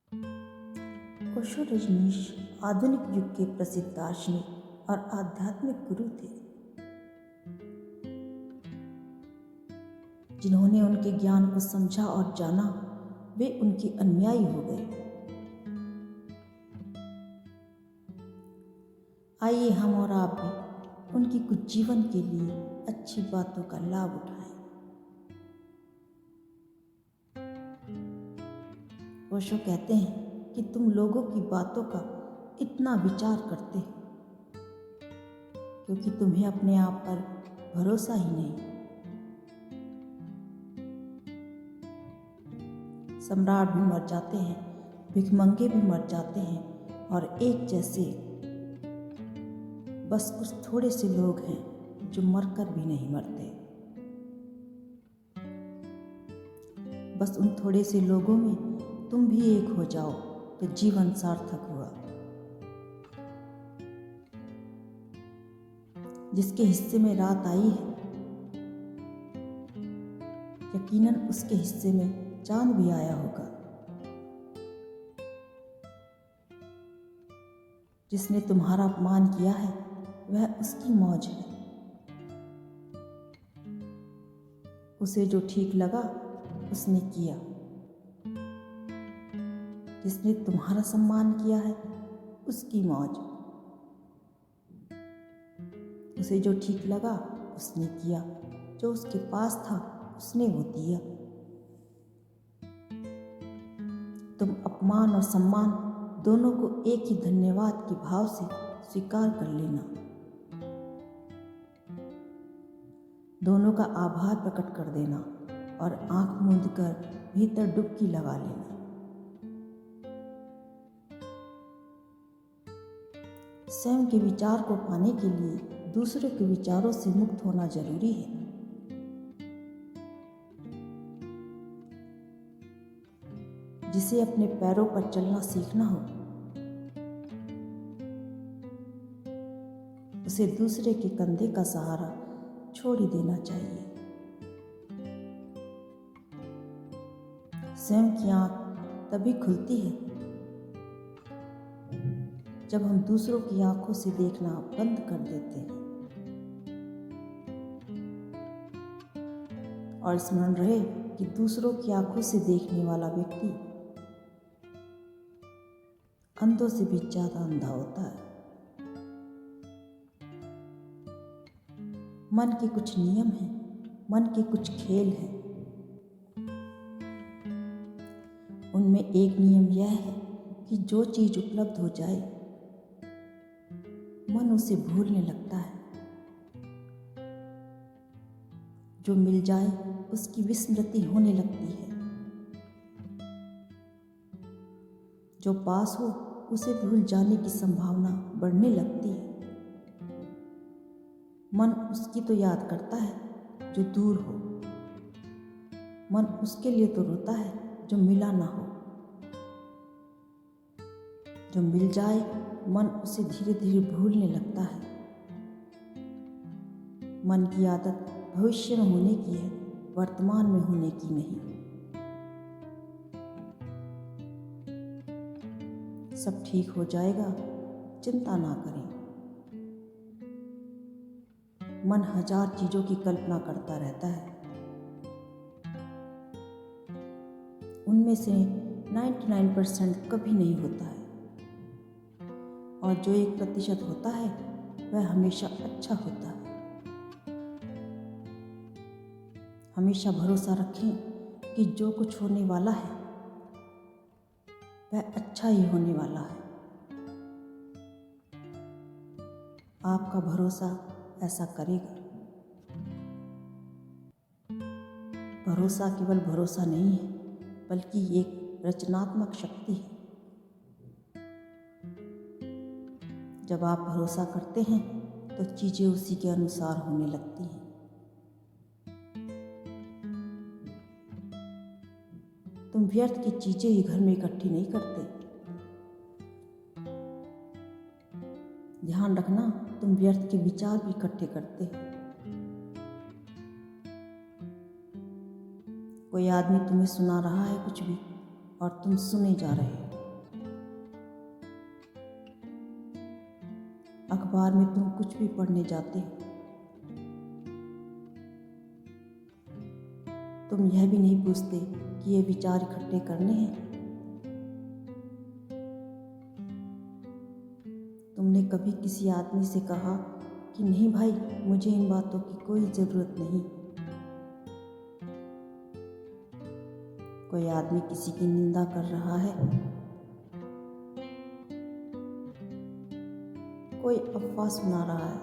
ओशो रजनीश आधुनिक युग के प्रसिद्ध दार्शनिक और आध्यात्मिक गुरु थे, जिन्होंने उनके ज्ञान को समझा और जाना, वे उनके अनुयायी हो गए। आइए हम और आप भी उनकी कुछ जीवन के लिए अच्छी बातों का लाभ उठाएं। ओशो कहते हैं कि तुम लोगों की बातों का इतना विचार करते हो क्योंकि तुम्हें अपने आप पर भरोसा ही नहीं। सम्राट भी मर जाते हैं, भिखमंगे भी मर जाते हैं और एक जैसे बस कुछ थोड़े से लोग हैं जो मरकर भी नहीं मरते। बस उन थोड़े से लोगों में तुम भी एक हो जाओ तो जीवन सार्थक हुआ। जिसके हिस्से में रात आई है, यकीनन उसके हिस्से में चांद भी आया होगा। जिसने तुम्हारा अपमान किया है, वह उसकी मौज है। उसे जो ठीक लगा उसने किया। जिसने तुम्हारा सम्मान किया है, उसकी मौज। उसे जो ठीक लगा उसने किया, जो उसके पास था उसने वो दिया। तुम अपमान और सम्मान दोनों को एक ही धन्यवाद के भाव से स्वीकार कर लेना। दोनों का आभार प्रकट कर देना और आंख मूंद कर भीतर डुबकी लगा लेना। स्वयं के विचार को पाने के लिए दूसरे के विचारों से मुक्त होना जरूरी है। जिसे अपने पैरों पर चलना सीखना हो, उसे दूसरे के कंधे का सहारा छोड़ ही देना चाहिए। स्वयं की आंख तभी खुलती है जब हम दूसरों की आंखों से देखना बंद कर देते हैं। और स्मरण रहे कि दूसरों की आंखों से देखने वाला व्यक्ति अंधों से भी ज्यादा अंधा होता है। मन के कुछ नियम हैं, मन के कुछ खेल हैं। उनमें एक नियम यह है कि जो चीज उपलब्ध हो जाए, मन उसे भूलने लगता है। जो मिल जाए उसकी विस्मृति होने लगती है। जो पास हो उसे भूल जाने की संभावना बढ़ने लगती है। मन उसकी तो याद करता है जो दूर हो। मन उसके लिए तो रोता है जो मिला ना हो। जो मिल जाए मन उसे धीरे धीरे भूलने लगता है। मन की आदत भविष्य में होने की है, वर्तमान में होने की नहीं। सब ठीक हो जाएगा, चिंता ना करें। मन हजार चीजों की कल्पना करता रहता है। उनमें से 99% कभी नहीं होता है और जो 1% होता है वह हमेशा अच्छा होता है। हमेशा भरोसा रखें कि जो कुछ होने वाला है वह अच्छा ही होने वाला है। आपका भरोसा ऐसा करेगा। भरोसा केवल भरोसा नहीं है, बल्कि एक रचनात्मक शक्ति है। जब आप भरोसा करते हैं तो चीजें उसी के अनुसार होने लगती हैं। तुम व्यर्थ की चीजें ही घर में इकट्ठी नहीं करते। ध्यान रखना, तुम व्यर्थ के विचार भी इकट्ठे करते हो। कोई आदमी तुम्हें सुना रहा है कुछ भी और तुम सुने जा रहे हो। अखबार में तुम कुछ भी पढ़ने जाते हो। तुम यह भी नहीं पूछते कि ये विचार इकट्ठे करने हैं। तुमने कभी किसी आदमी से कहा कि नहीं भाई, मुझे इन बातों की कोई ज़रूरत नहीं। कोई आदमी किसी की निंदा कर रहा है, कोई अफवाह सुना रहा है,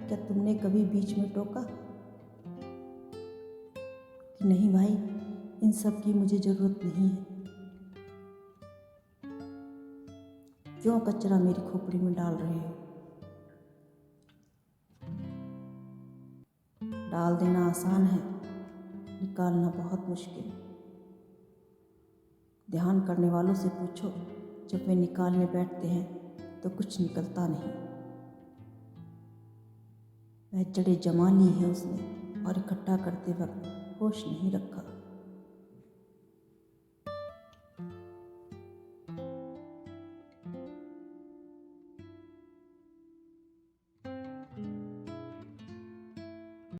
क्या तुमने कभी बीच में टोका कि नहीं भाई, इन सब की मुझे ज़रूरत नहीं है। क्यों कचरा मेरी खोपड़ी में डाल रहे हो? डाल देना आसान है, निकालना बहुत मुश्किल। ध्यान करने वालों से पूछो, जब वे निकालने बैठते हैं तो कुछ निकलता नहीं। वह जड़ें जमा ली हैं उसने और इकट्ठा करते वक्त होश नहीं रखा।